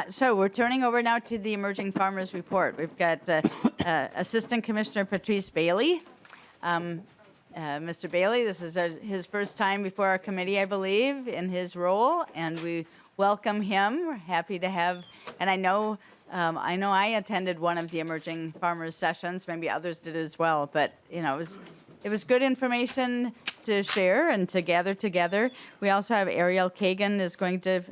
So we're turning over now to the Emerging Farmers Report. We've got Assistant Commissioner Patrice Bailey. Mr. Bailey, this is his first time before our committee, I believe, in his role, and we welcome him. We're happy to have, and I know I attended one of the Emerging Farmers sessions. Maybe others did as well, but you know, it was good information to share and to gather together. We also have Ariel Kagan is going to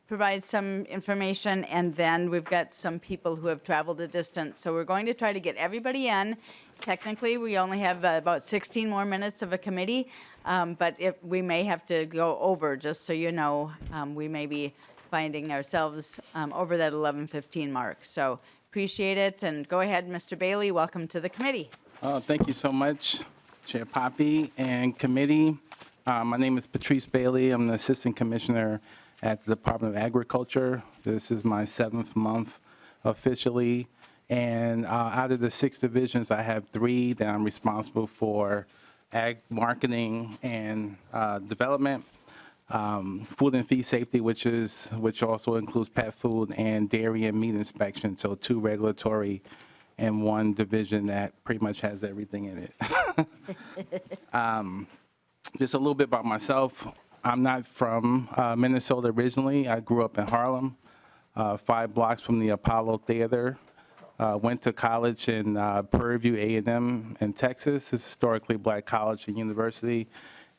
provide some information, and then we've got some people who have traveled a distance. So we're going to try to get everybody in. Technically, we only have about 16 more minutes of a committee, but we may have to go over, just so you know. We may be finding ourselves over that 11:15 mark. So appreciate it, and go ahead, Mr. Bailey. Welcome to the committee. Thank you so much, Chair Poppy and committee. My name is Patrice Bailey. I'm the Assistant Commissioner at the Department of Agriculture. This is my 7th month officially. And out of the 6 divisions, I have 3 that I'm responsible for: ag marketing and development, food and feed safety, which also includes pet food, and dairy and meat inspection. So 2 regulatory and 1 division that pretty much has everything in it. Just a little bit about myself. I'm not from Minnesota originally. I grew up in Harlem, 5 blocks from the Apollo Theater. Went to college in Prairie View A&M in Texas. It's a historically black college and university.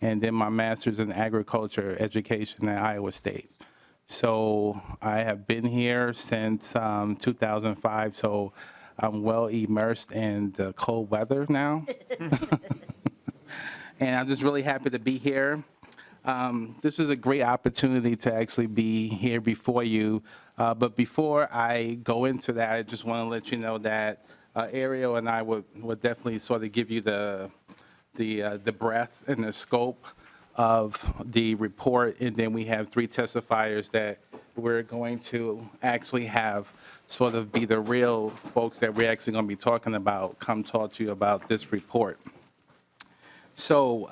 And then my master's in agriculture education at Iowa State. So I have been here since 2005, so I'm well immersed in the cold weather now. And I'm just really happy to be here. This is a great opportunity to actually be here before you. But before I go into that, I just want to let you know that Ariel and I would definitely sort of give you the breadth and the scope of the report. And then we have 3 testifiers that we're going to actually have sort of be the real folks that we're actually going to be talking about, come talk to you about this report. So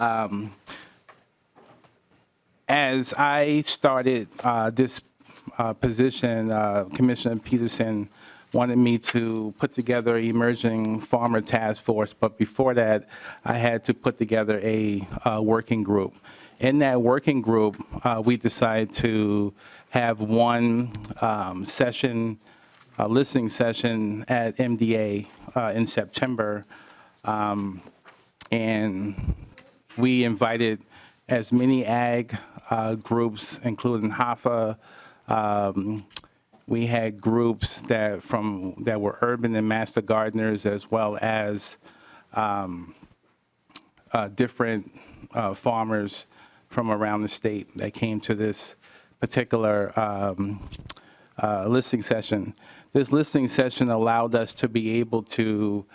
as I started this position, Commissioner Peterson wanted me to put together an emerging farmer task force, but before that, I had to put together a working group. In that working group, we decided to have one listening session at MDA in September, and we invited as many ag groups, including HAFA. We had groups that were urban and master gardeners, as well as different farmers from around the state that came to this particular listening session. This listening session allowed us to be able to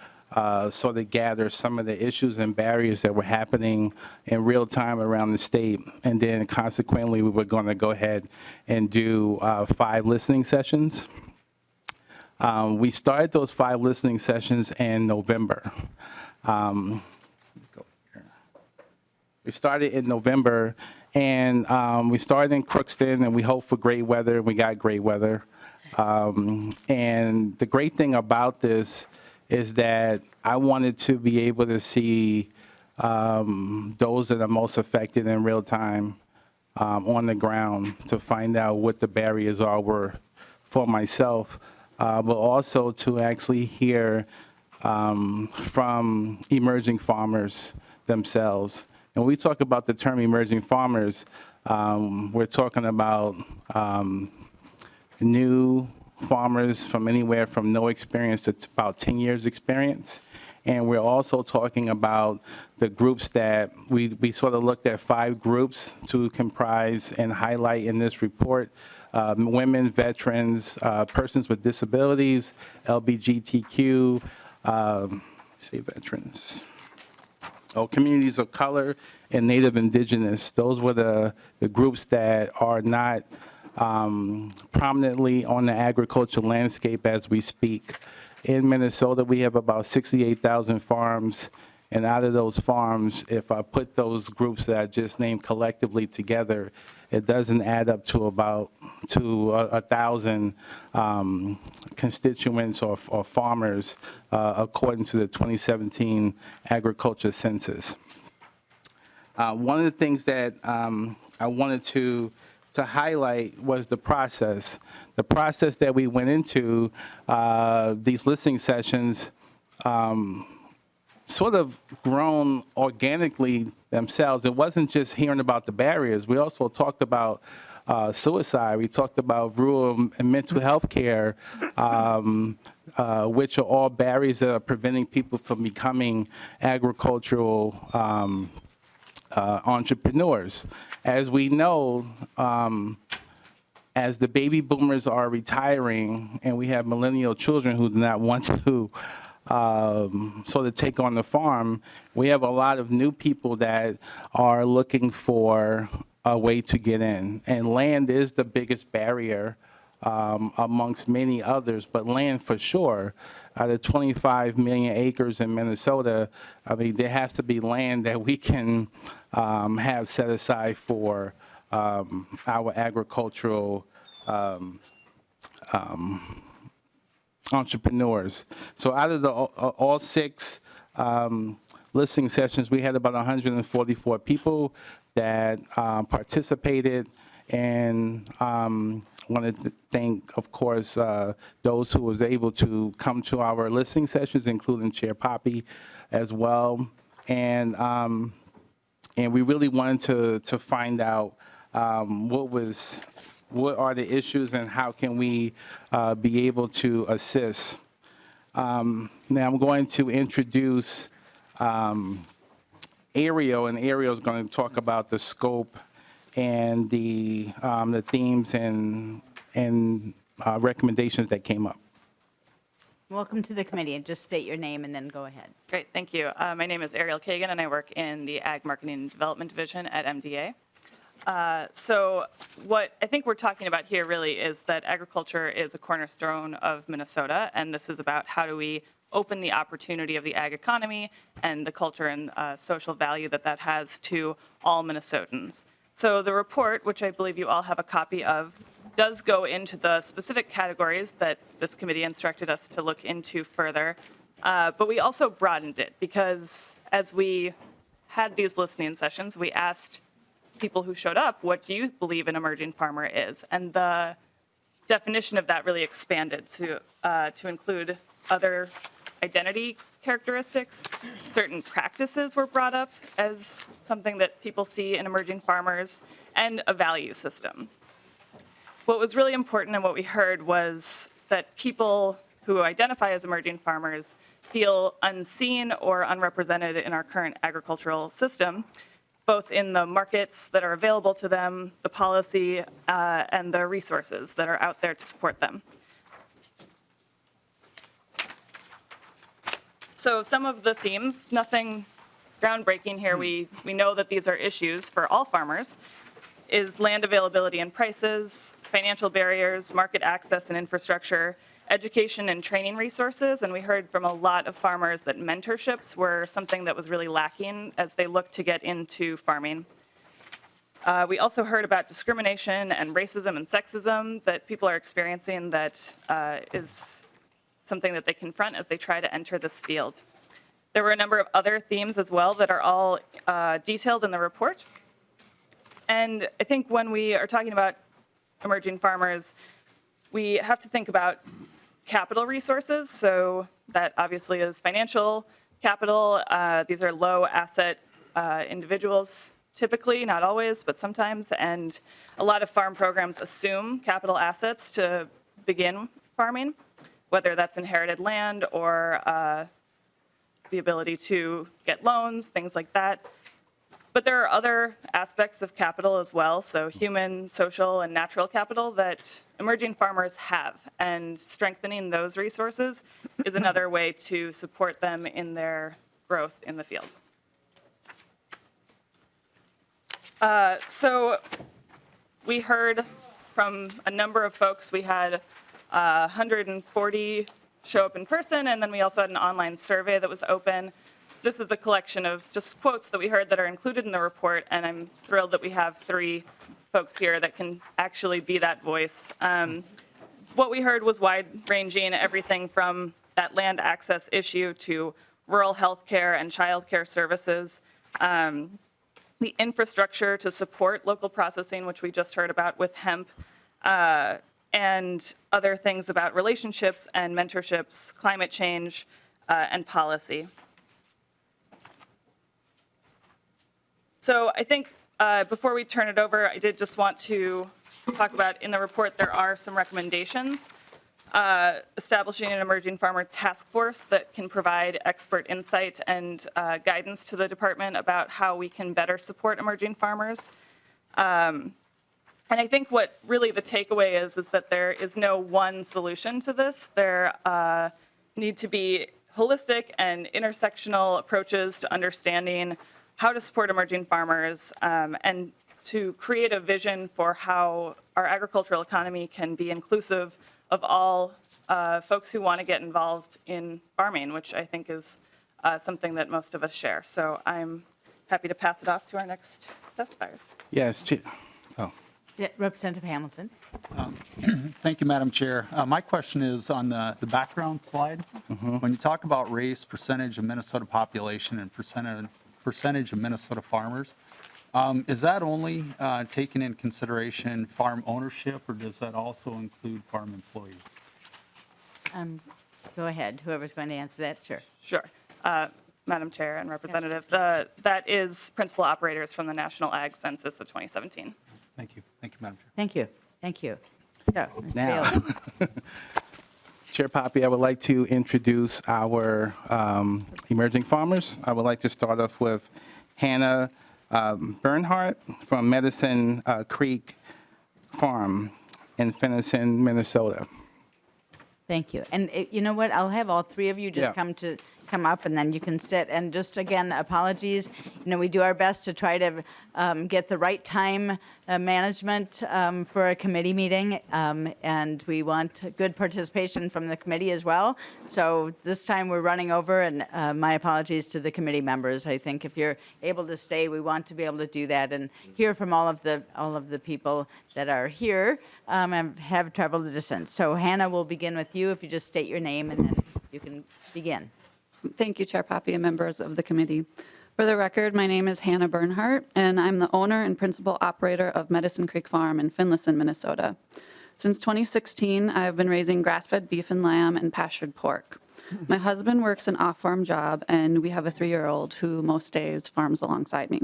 sort of gather some of the issues and barriers that were happening in real time around the state. And then consequently, we were going to go ahead and do 5 listening sessions. We started those 5 listening sessions in November. We started in November, and we started in Crookston, and we hoped for great weather, and we got great weather. And the great thing about this is that I wanted to be able to see those that are most affected in real time on the ground to find out what the barriers were for myself, but also to actually hear from emerging farmers themselves. And when we talk about the term emerging farmers, we're talking about new farmers from anywhere from no experience to about 10 years experience. And we're also talking about the groups that we sort of looked at 5 groups to comprise and highlight in this report: women, veterans, persons with disabilities, LGBTQ, say veterans, communities of color, and Native Indigenous. Those were the groups that are not prominently on the agricultural landscape as we speak. In Minnesota, we have about 68,000 farms, And out of those farms, if I put those groups that I just named collectively together, it doesn't add up to about 1,000 constituents or farmers, according to the 2017 agriculture census. One of the things that I wanted to highlight was the process. The process that we went into, these listening sessions, sort of grown organically themselves. It wasn't just hearing about the barriers. We also talked about suicide. We talked about rural and mental health care, which are all barriers that are preventing people from becoming agricultural entrepreneurs. As we know, as the baby boomers are retiring and we have millennial children who do not want to sort of take on the farm, we have a lot of new people that are looking for a way to get in. And land is the biggest barrier amongst many others, but land for sure. Out of 25 million acres in Minnesota, I mean, there has to be land that we can have set aside for our agricultural entrepreneurs. So out of the all 6 listening sessions, we had about 144 people that participated, and wanted to thank, of course, those who was able to come to our listening sessions, including Chair Poppy as well. And we really wanted to find out what are the issues and how can we be able to assist. Now I'm going to introduce Ariel, and Ariel is going to talk about the scope and the themes and recommendations that came up. Welcome to the committee, and just state your name and then go ahead. Great, thank you. My name is Ariel Kagan, and I work in the Ag Marketing and Development Division at MDA. So what I think we're talking about here really is that agriculture is a cornerstone of Minnesota, and this is about how do we open the opportunity of the ag economy and the culture and social value that that has to all Minnesotans. So the report, which I believe you all have a copy of, does go into the specific categories that this committee instructed us to look into further, but we also broadened it because as we had these listening sessions, we asked people who showed up, what do you believe an emerging farmer is? And the definition of that really expanded to include other identity characteristics. Certain practices were brought up as something that people see in emerging farmers, and a value system. What was really important and what we heard was that people who identify as emerging farmers feel unseen or unrepresented in our current agricultural system, both in the markets that are available to them, the policy, and the resources that are out there to support them. So some of the themes, nothing groundbreaking here. We know that these are issues for all farmers, is land availability and prices, financial barriers, market access and infrastructure, education and training resources, and we heard from a lot of farmers that mentorships were something that was really lacking as they look to get into farming. We also heard about discrimination and racism and sexism that people are experiencing that is something that they confront as they try to enter this field. There were a number of other themes as well that are all detailed in the report. And I think when we are talking about emerging farmers, we have to think about capital resources. So that obviously is financial capital. These are low asset individuals typically, not always, but sometimes. And a lot of farm programs assume capital assets to begin farming, whether that's inherited land or the ability to get loans, things like that. But there are other aspects of capital as well, so human, social, and natural capital that emerging farmers have, and strengthening those resources is another way to support them in their growth in the field. So we heard from a number of folks. We had 140 show up in person, and then we also had an online survey that was open. this is a collection of just quotes that we heard that are included in the report, and I'm thrilled that we have 3 folks here that can actually be that voice. What we heard was wide-ranging, everything from that land access issue to rural health care and child care services, the infrastructure to support local processing, which we just heard about with hemp, and other things about relationships and mentorships, climate change, and policy. So I think before we turn it over, I did just want to talk about, in the report, there are some recommendations. Establishing an emerging farmer task force that can provide expert insight and guidance to the department about how we can better support emerging farmers. And I think what really the takeaway is that there is no one solution to this. There need to be holistic and intersectional approaches to understanding how to support emerging farmers and to create a vision for how our agricultural economy can be inclusive of all folks who want to get involved in farming, which I think is something that most of us share. So I'm happy to pass it off to our next testifiers. Yes, oh. Yeah, Representative Hamilton. Thank you, Madam Chair. My question is on the background slide. When you talk about race, percentage of Minnesota population, and percentage of Minnesota farmers, is that only taking in consideration farm ownership, or does that also include farm employees? Go ahead, whoever's going to answer that, sure. Sure. Madam Chair and Representative, that is principal operators from the National Ag Census of 2017. Thank you. Thank you, Madam Chair. Thank you, thank you. So, Mr. Now, Bailey. Chair Poppy, I would like to introduce our emerging farmers. I would like to start off with Hannah Bernhardt from Medicine Creek Farm in Finnison, Minnesota. Thank you. And you know what? I'll have all 3 of you just Yeah. come up, and then you can sit. And just again, apologies. You know, we do our best to try to get the right time management for a committee meeting, and we want good participation from the committee as well. So this time we're running over, and my apologies to the committee members. I think if you're able to stay, we want to be able to do that and hear from all of the people that are here and have traveled the distance. So Hannah, we'll begin with you. If you just state your name, and then you can begin. Thank you, Chair Poppy and members of the committee. For the record, my name is Hannah Bernhardt, and I'm the owner and principal operator of Medicine Creek Farm in Finlayson, Minnesota. Since 2016, I have been raising grass-fed beef and lamb and pastured pork. My husband works an off-farm job, and we have a 3-year-old who most days farms alongside me.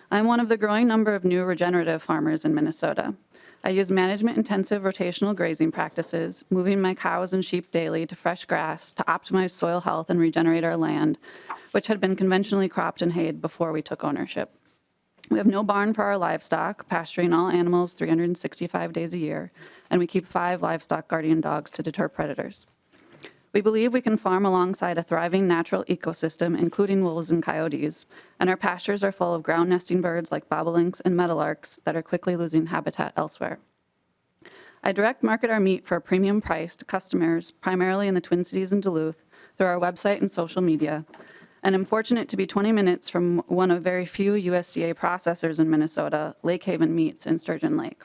I'm one of the growing number of new regenerative farmers in Minnesota. I use management-intensive rotational grazing practices, moving my cows and sheep daily to fresh grass to optimize soil health and regenerate our land, which had been conventionally cropped and hayed before we took ownership. We have no barn for our livestock, pasturing all animals 365 days a year, and we keep 5 livestock guardian dogs to deter predators. We believe we can farm alongside a thriving natural ecosystem, including wolves and coyotes, and our pastures are full of ground nesting birds like bobolinks and meadowlarks that are quickly losing habitat elsewhere. I direct market our meat for a premium price to customers, primarily in the Twin Cities and Duluth, through our website and social media, and I'm fortunate to be 20 minutes from one of very few USDA processors in Minnesota, Lake Haven Meats in Sturgeon Lake.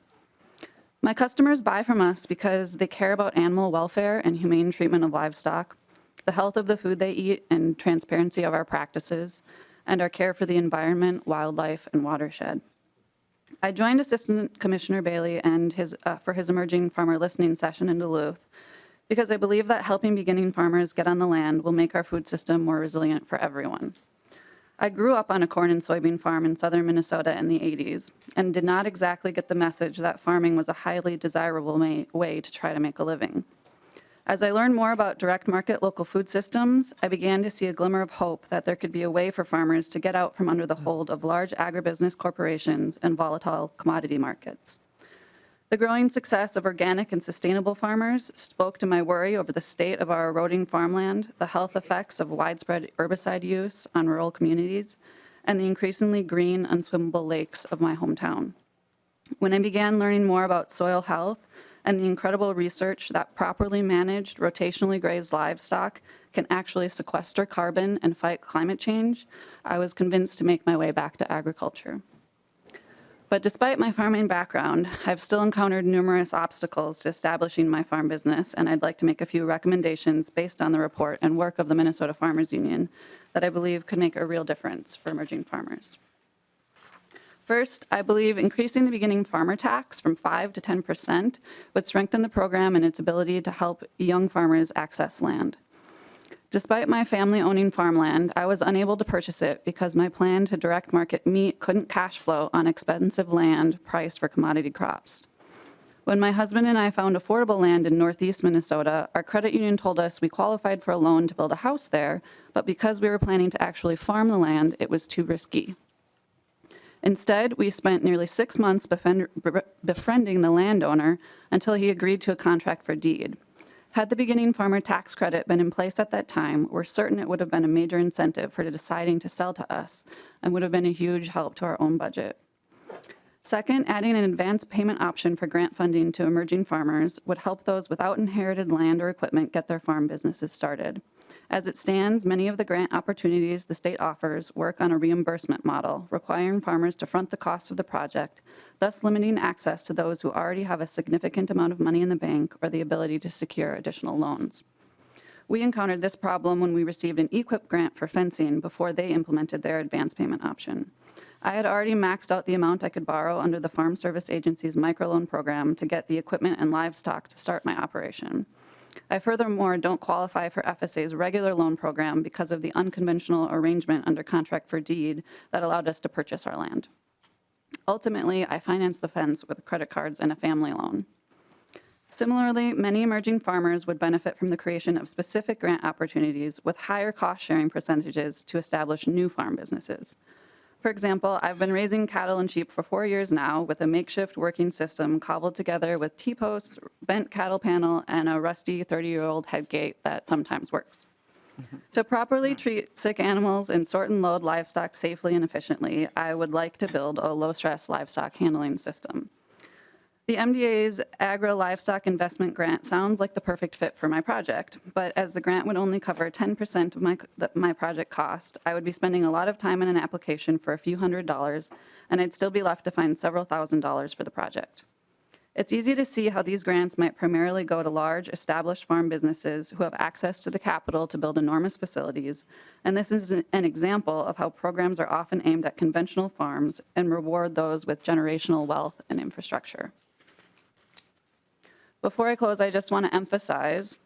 My customers buy from us because they care about animal welfare and humane treatment of livestock, the health of the food they eat and transparency of our practices, and our care for the environment, wildlife, and watershed. I joined Assistant Commissioner Bailey and for his Emerging Farmer Listening Session in Duluth because I believe that helping beginning farmers get on the land will make our food system more resilient for everyone. I grew up on a corn and soybean farm in southern Minnesota in the 80s and did not exactly get the message that farming was a highly desirable way to try to make a living. As I learned more about direct market local food systems, I began to see a glimmer of hope that there could be a way for farmers to get out from under the hold of large agribusiness corporations and volatile commodity markets. The growing success of organic and sustainable farmers spoke to my worry over the state of our eroding farmland, the health effects of widespread herbicide use on rural communities, and the increasingly green, unswimmable lakes of my hometown. When I began learning more about soil health and the incredible research that properly managed, rotationally grazed livestock can actually sequester carbon and fight climate change, I was convinced to make my way back to agriculture. But despite my farming background, I've still encountered numerous obstacles to establishing my farm business, and I'd like to make a few recommendations based on the report and work of the Minnesota Farmers Union that I believe could make a real difference for emerging farmers. First, I believe increasing the beginning farmer tax from 5 to 10% would strengthen the program and its ability to help young farmers access land. Despite my family owning farmland, I was unable to purchase it because my plan to direct market meat couldn't cash flow on expensive land priced for commodity crops. When my husband and I found affordable land in northeast Minnesota, our credit union told us we qualified for a loan to build a house there, but because we were planning to actually farm the land, it was too risky. Instead, we spent nearly 6 months befriending the landowner until he agreed to a contract for deed. Had the beginning farmer tax credit been in place at that time, we're certain it would have been a major incentive for deciding to sell to us and would have been a huge help to our own budget. Second, adding an advance payment option for grant funding to emerging farmers would help those without inherited land or equipment get their farm businesses started. As it stands, many of the grant opportunities the state offers work on a reimbursement model, requiring farmers to front the cost of the project, thus limiting access to those who already have a significant amount of money in the bank or the ability to secure additional loans. We encountered this problem when we received an EQIP grant for fencing before they implemented their advance payment option. I had already maxed out the amount I could borrow under the Farm Service Agency's microloan program to get the equipment and livestock to start my operation. I furthermore don't qualify for FSA's regular loan program because of the unconventional arrangement under contract for deed that allowed us to purchase our land. Ultimately, I financed the fence with credit cards and a family loan. Similarly, many emerging farmers would benefit from the creation of specific grant opportunities with higher cost-sharing percentages to establish new farm businesses. For example, I've been raising cattle and sheep for 4 years now with a makeshift working system cobbled together with T-posts, bent cattle panel, and a rusty 30-year-old head gate that sometimes works. To properly treat sick animals and sort and load livestock safely and efficiently, I would like to build a low-stress livestock handling system. The MDA's Agri-Livestock Investment Grant sounds like the perfect fit for my project, but as the grant would only cover 10% of my project cost, I would be spending a lot of time in an application for a few $100s, and I'd still be left to find several $1,000s for the project. It's easy to see how these grants might primarily go to large, established farm businesses who have access to the capital to build enormous facilities, and this is an example of how programs are often aimed at conventional farms and reward those with generational wealth and infrastructure. Before I close, I just want to emphasize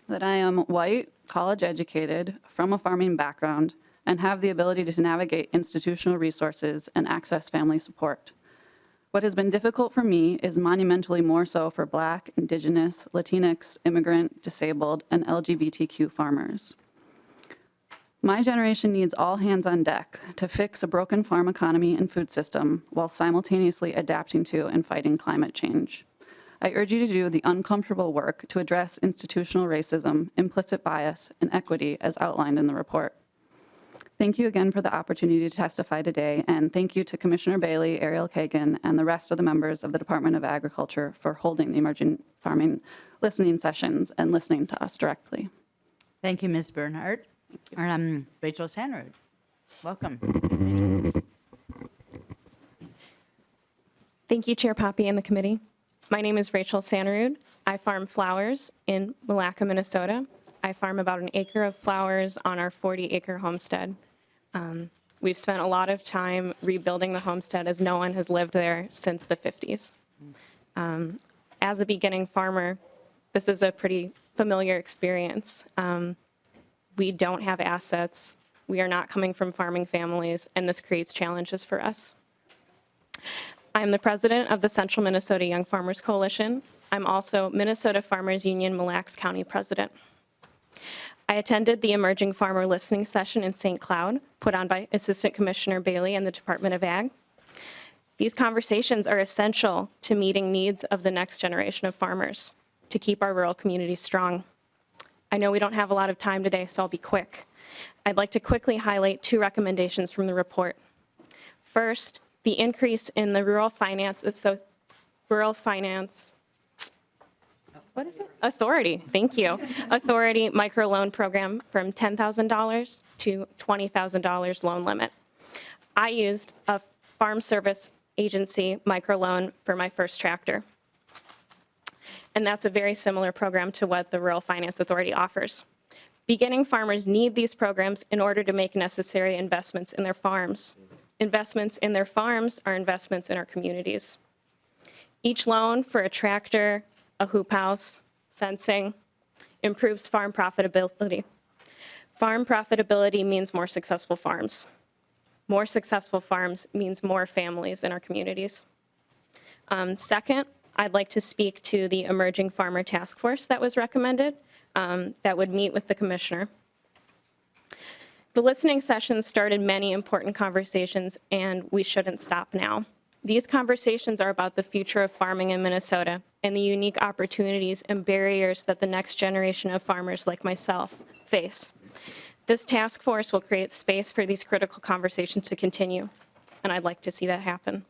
that I am white, college-educated, from a farming background, and have the ability to navigate institutional resources and access family support. What has been difficult for me is monumentally more so for Black, Indigenous, Latinx, immigrant, disabled, and LGBTQ farmers. My generation needs all hands on deck to fix a broken farm economy and food system while simultaneously adapting to and fighting climate change. I urge you to do the uncomfortable work to address institutional racism, implicit bias, and equity as outlined in the report. Thank you again for the opportunity to testify today, and thank you to Commissioner Bailey, Ariel Kagan, and the rest of the members of the Department of Agriculture for holding the emerging farming listening sessions and listening to us directly. Thank you, Ms. Bernhardt. Rachel Sanrud, welcome. Thank you, Chair Poppy and the committee. My name is Rachel Sanrud. I farm flowers in Malacca, Minnesota. I farm about an acre of flowers on our 40-acre homestead. We've spent a lot of time rebuilding the homestead as no one has lived there since the 50s. As a beginning farmer, this is a pretty familiar experience. We don't have assets. We are not coming from farming families, and this creates challenges for us. I'm the president of the Central Minnesota Young Farmers Coalition. I'm also Minnesota Farmers Union Mille Lacs County president. I attended the Emerging Farmer Listening Session in St. Cloud, put on by Assistant Commissioner Bailey and the Department of Ag. These conversations are essential to meeting needs of the next generation of farmers to keep our rural communities strong. I know we don't have a lot of time today, so I'll be quick. I'd like to quickly highlight 2 recommendations from the report. First, the increase in the rural finance what is it? Authority, thank you. Authority microloan program from $10,000 to $20,000 loan limit. I used a farm service agency microloan for my first tractor. And that's a very similar program to what the Rural Finance Authority offers. Beginning farmers need these programs in order to make necessary investments in their farms. Investments in their farms are investments in our communities. Each loan for a tractor, a hoop house, fencing, improves farm profitability. Farm profitability means more successful farms. More successful farms means more families in our communities. Second, I'd like to speak to the Emerging Farmer Task Force that was recommended that would meet with the commissioner. The listening sessions started many important conversations, and we shouldn't stop now. These conversations are about the future of farming in Minnesota and the unique opportunities and barriers that the next generation of farmers like myself face. This task force will create space for these critical conversations to continue, and I'd like to see that happen.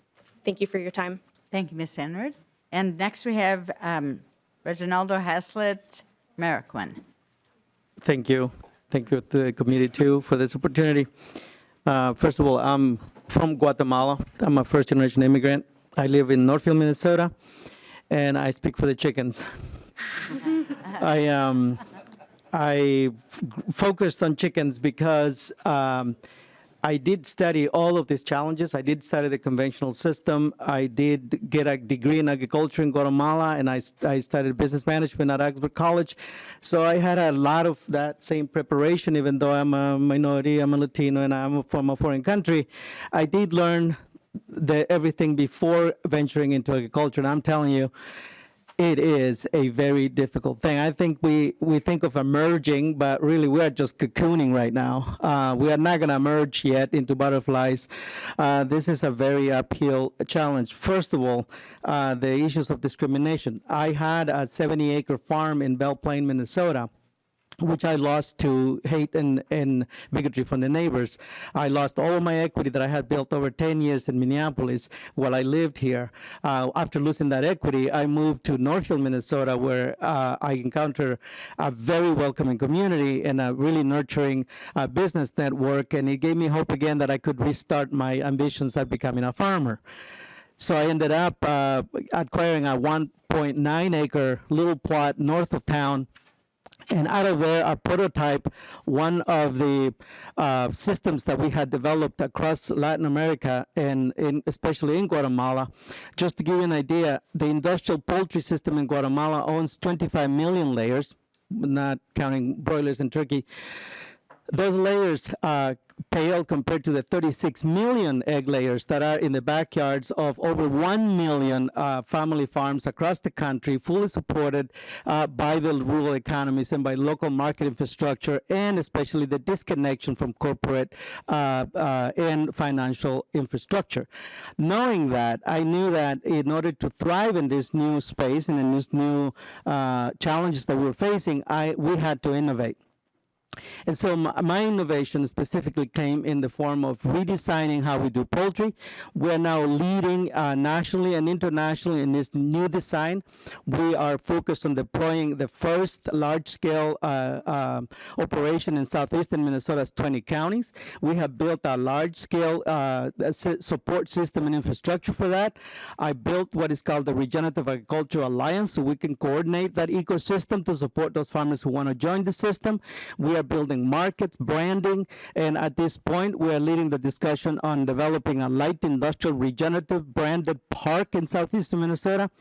Thank you for your time. Thank you, Ms. Enrud. And next we have Reginaldo Haslett Mariquin. Thank you. Thank you to the committee, too, for this opportunity. First of all, I'm from Guatemala. I'm a first-generation immigrant. I live in Northfield, Minnesota, and I speak for the chickens. I focused on chickens because I did study all of these challenges. I did study the conventional system. I did get a degree in agriculture in Guatemala, and I studied business management at Augsburg College. So I had a lot of that same preparation, even though I'm a minority, I'm a Latino, and I'm from a foreign country. I did learn everything before venturing into agriculture, and I'm telling you, it is a very difficult thing. I think we think of emerging, but really we are just cocooning right now. We are not going to emerge yet into butterflies. This is a very uphill challenge. First of all, the issues of discrimination. I had a 70-acre farm in Belle Plaine, Minnesota, which I lost to hate and bigotry from the neighbors. I lost all of my equity that I had built over 10 years in Minneapolis while I lived here. After losing that equity, I moved to Northfield, Minnesota, where I encountered a very welcoming community and a really nurturing business network, and it gave me hope again that I could restart my ambitions at becoming a farmer. So I ended up acquiring a 1.9-acre little plot north of town. And out of there, I prototype one of the systems that we had developed across Latin America and especially in Guatemala. Just to give you an idea, the industrial poultry system in Guatemala owns 25 million layers, not counting broilers and turkey. Those layers pale compared to the 36 million egg layers that are in the backyards of over 1 million family farms across the country, fully supported by the rural economies and by local market infrastructure, and especially the disconnection from corporate and financial infrastructure. Knowing that, I knew that in order to thrive in this new space and in these new challenges that we're facing, we had to innovate. And so my innovation specifically came in the form of redesigning how we do poultry. We're now leading nationally and internationally in this new design. We are focused on deploying the first large-scale operation in southeastern Minnesota's 20 counties. We have built a large-scale support system and infrastructure for that. I built what is called the Regenerative Agriculture Alliance, so we can coordinate that ecosystem to support those farmers who want to join the system. We are building markets, branding, and at this point, we are leading the discussion on developing a light industrial regenerative branded park in southeastern Minnesota.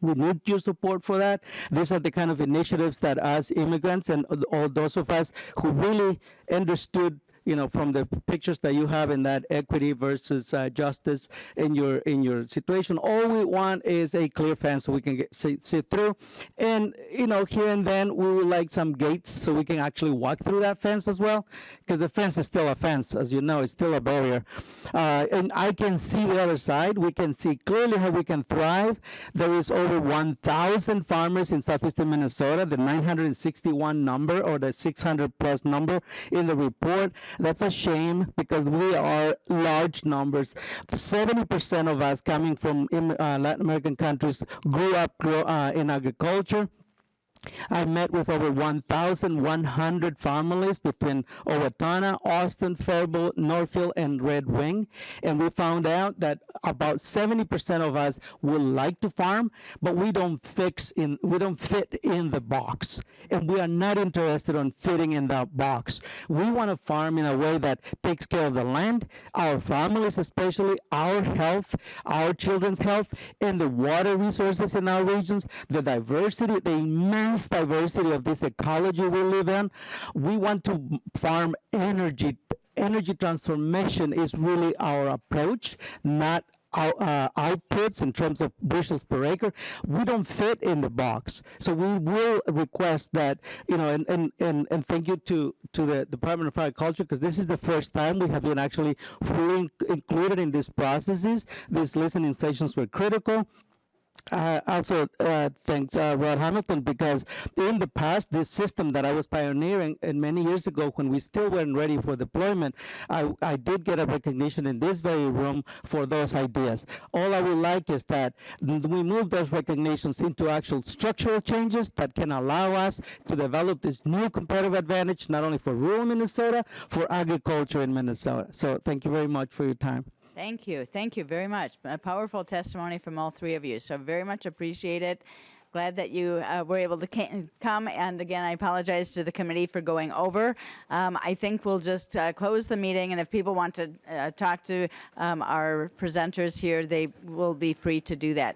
We need your support for that. These are the kind of initiatives that as immigrants and all those of us who really understood, you know, from the pictures that you have in that equity versus justice in your situation, all we want is a clear fence so we can see through. And, you know, here and then we would like some gates so we can actually walk through that fence as well, because the fence is still a fence, as you know, it's still a barrier. And I can see the other side. We can see clearly how we can thrive. There is over 1,000 farmers in southeastern Minnesota, the 961 number or the 600 plus number in the report. That's a shame because we are large numbers. 70% of us coming from Latin American countries grew up in agriculture. I met with over 1,100 families between Owatonna, Austin, Faribault, Northfield, and Red Wing, and we found out that about 70% of us would like to farm, but we don't fit in the box, and we are not interested in fitting in that box. We want to farm in a way that takes care of the land, our families, especially our health, our children's health, and the water resources in our regions, the diversity, the immense diversity of this ecology we live in. We want to farm energy. Energy transformation is really our approach, not our outputs in terms of bushels per acre. We don't fit in the box. So we will request that, and thank you to the Department of Agriculture, because this is the first time we have been actually fully included in these processes. These listening sessions were critical. Also, thanks Rod Hamilton, because in the past, this system that I was pioneering and many years ago when we still weren't ready for deployment, I did get a recognition in this very room for those ideas. All I would like is that we move those recognitions into actual structural changes that can allow us to develop this new competitive advantage, not only for rural Minnesota, for agriculture in Minnesota. So thank you very much for your time. Thank you. Thank you very much. A powerful testimony from all three of you. So very much appreciate it. Glad that you were able to come. And again, I apologize to the committee for going over. I think we'll just close the meeting. And if people want to talk to our presenters here, they will be free to do that.